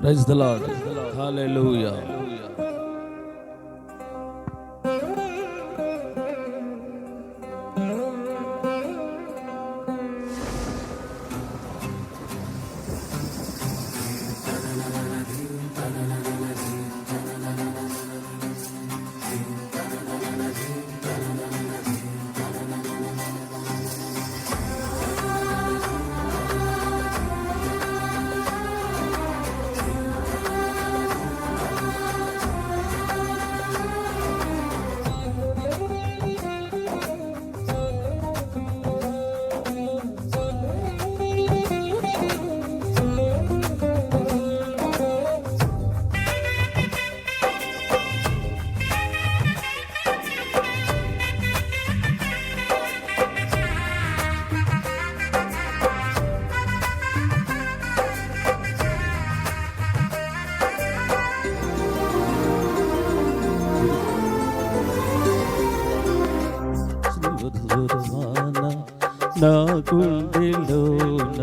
Praise the lord. హల్లెలూయా. నా గుండెలోన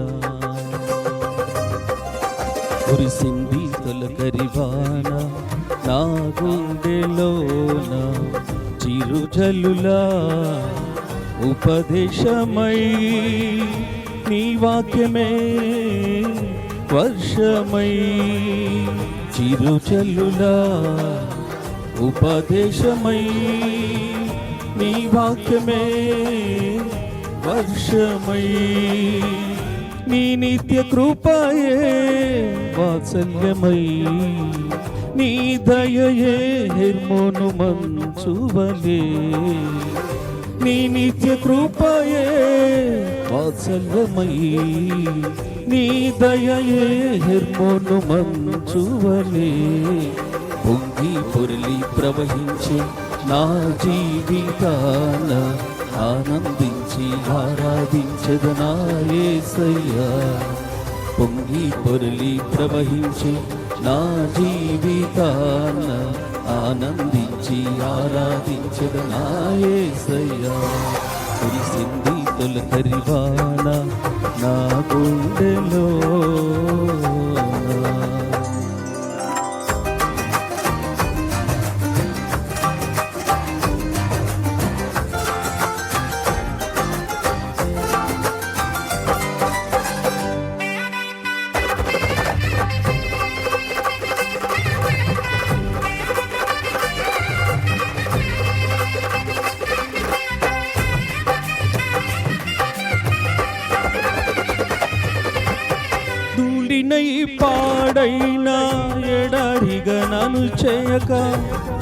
కురిసింది తొలకరివాన, నా గుండెలోన చిరుజల్లులా ఉపదేశమై నీ వాక్యమే వర్షమై, చిరుజల్లులా ఉపదేశమై నీ వాక్యమే వర్షమై, నీ నిత్య కృపయే వాత్సల్యమై, నీ దయయే హెర్మోను మంచువలే, నీ నిత్య కృపయే వాత్సల్యమై, నీ దయయే హెర్మోను మంచువలే, పొంగి పొరలి ప్రవహించే నా జీవితాన ఆనందించి ఆరాధించదు నా యేసయ్యా. పొంగి పొరలి ప్రవహించి నా జీవితాన ఆనందించి ఆరాధించదు నా యేసయ్యా. కురిసింది తొలకరివాన నా గుండెలో. ధూళినై పాడైనా ఎడారిగా నన్ను చేయక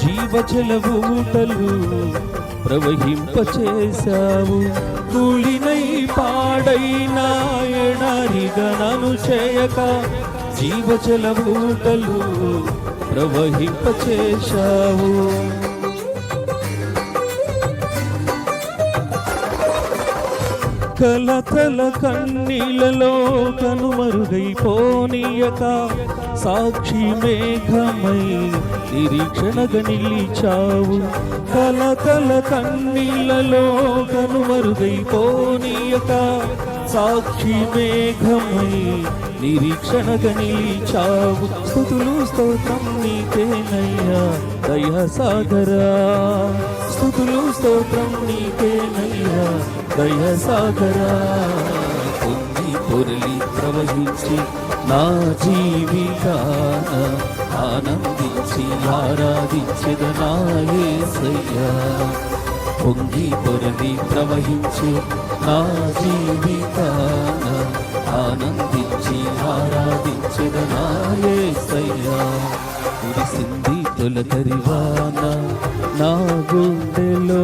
జీవజల ఊటలు ప్రవహింపచేశావు. ధూళినై పాడైనా ఎడారిగా నన్ను చేయక జీవజల ఊటలు ప్రవహింపచేశావు. కలకల కన్నీళ్ళలో కనుమరుగైపోనీయక సాక్షి మేఘమై నిరీక్షణగా నిలిచావు. కలకల కన్నీళ్ళలో కనుమరుగైపోనీయక సాక్షి మేఘమై నిరీక్షణగా నిలిచావు. స్తుతులు స్తోత్రం నీకేనయ్యా దయాసాగరా, స్తుతులు స్తోత్రం నీకేనయ్యా దయాసాగరా. పొంగి పొరలి ప్రవహించి నా జీవితాన ఆనందించి ఆరాధించెద నా యేసయ్యా. పొంగి పొరలి ప్రవహించి నా జీవితాన ఆనందించి ఆరాధించెద నా యేసయ్యా. కురిసింది తొలకరివాన నా గుండెలో.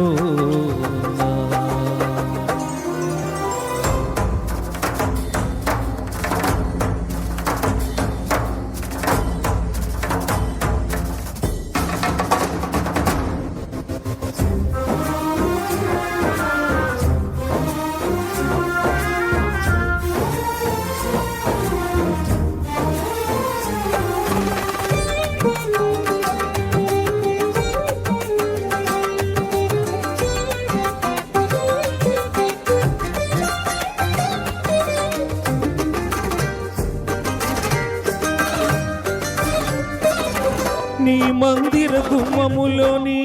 మందిర గుమ్మములోని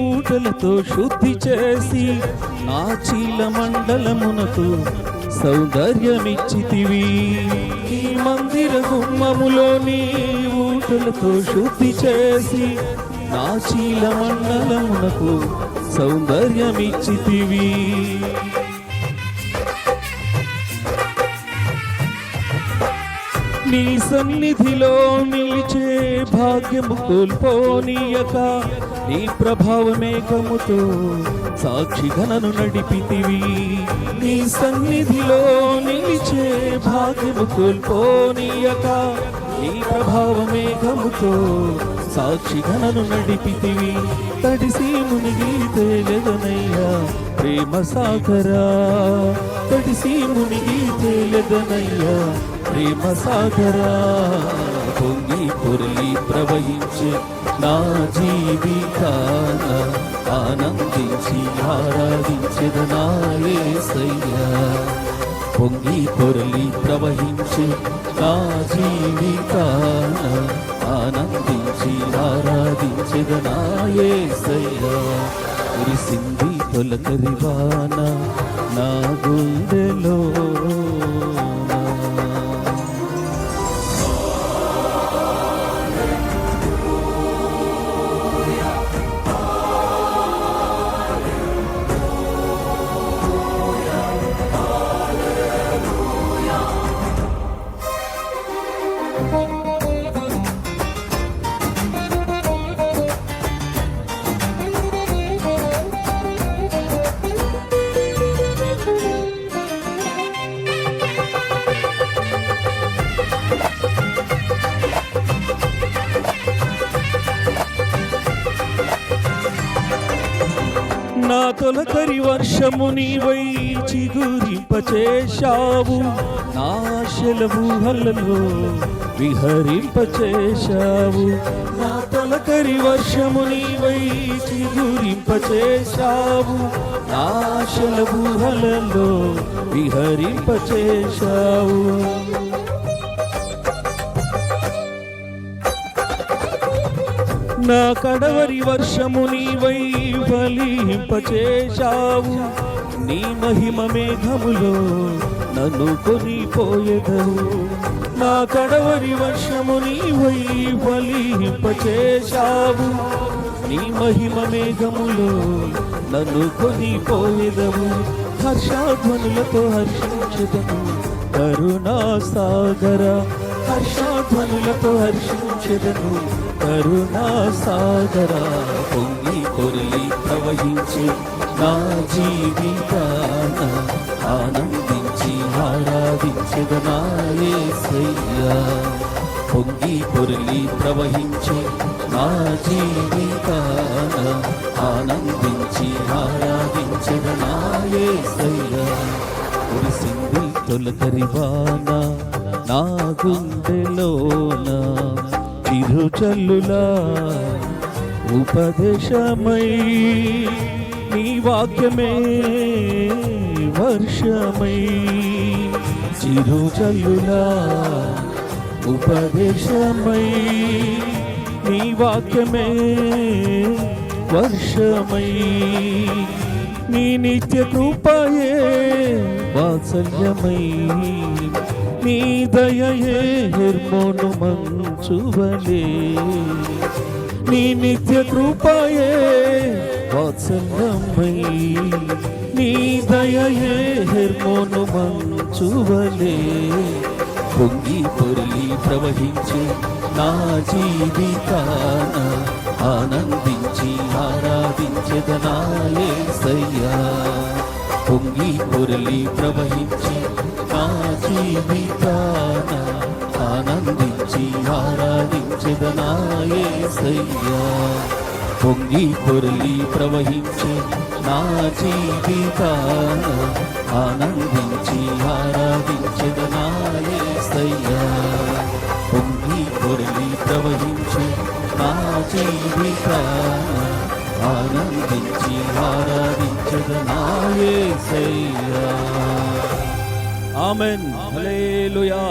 ఊటలతో శుద్ధి చేసి నా చీల మండలమునకు సౌందర్యమిచ్చితివి. ఈ మందిర గుమ్మములోని ఊటలతో శుద్ధి చేసి నా చీల మండలమునకు సౌందర్యమిచ్చితివి. నీ సన్నిధిలో నిలిచే భాగ్యము కోల్పోనీయక నీ ప్రభావ మేఘముతో సాక్షిగా నన్ను నడిపితివి. నీ సన్నిధిలో నిలిచే భాగ్యము కోల్పోనీయక నీ ప్రభావ మేఘముతో సాక్షిగా నన్ను నడిపితివి. తడిసి మునిగి తేలెదనయ్యా ప్రేమ సాగరా, తడిసి మునిగి తేలెదనయ్యా ప్రేమ సాగరా. పొంగి పొరలి ప్రవహించే నా జీవితాన ఆనందించి ఆరాధించెద నా యేసయ్యా. పొంగి పొరలి ప్రవహించే నా జీవితాన ఆనందించి ఆరాధించెద నా యేసయ్యా. కురిసింది తొలకరి వాన నా గుండెలో, నా తొలకరి వర్షము నీవై చిగురింపచేశావు, నా ఆశల ఊహలలో విహరింపచేశావు. నా తొలకరి వర్షము నీవై చిగురింపచేశావు, నా ఆశల ఊహలలో విహరింపచేశావు. నా కడవరి వర్షము నీవై ఫలింపచేశావు, నీ మహిమ మేఘములో నన్ను కొనిపోయెదవు. నా కడవరి వర్షము నీవై ఫలింపచేశావు, నీ మహిమ మేఘములో నన్ను కొనిపోయెదవు. హర్షధ్వనులతో హర్షించెదను కరుణా సాగర, హర్షధ్వనులతో హర్షించెదను కరుణా సాగర. పొంగి పొరలి ప్రవహించి నా జీవితాన ఆనందించి ఆరాధించెద నా యేసయ్యా. పొంగి పొరలి ప్రవహించి నా జీవితాన ఆనందించి ఆరాధించెద నా యేసయ్యా. కురిసింది తొలకరి వాన నా గుండెలోన, చిరుచల్లులా ఉపదేశమై నీ వాక్యమే వర్షమై. చిరుచల్లులా ఉపదేశమై నీ వాక్యమే వర్షమై. నీ నిత్య కృపయే వాత్సల్యమై, నీ దయయే హెర్మోను మంచువలే. నీ నిత్య కృపయే వాత్సల్యమై, నీ దయయే హెర్మోను మంచువలే. పొంగి పొరలి ప్రవహించి నా జీవితాన ఆనందించి ఆరాధించెద నా యేసయ్యా. పొంగి పొరలి ప్రవహించి నా జీవితాన ఆనందించి ఆరాధించెద నా యేసయ్యా. పొంగి పొరలి ప్రవహించి నా జీవితాన ఆనందించి ఆరాధించెద నా యేసయ్యా. పొంగి పొరలి ప్రవహించి నా జీవితాన ఆనందించి ఆరాధించెద నా యేసయ్యా. ఆమేన్. హల్లెలూయా.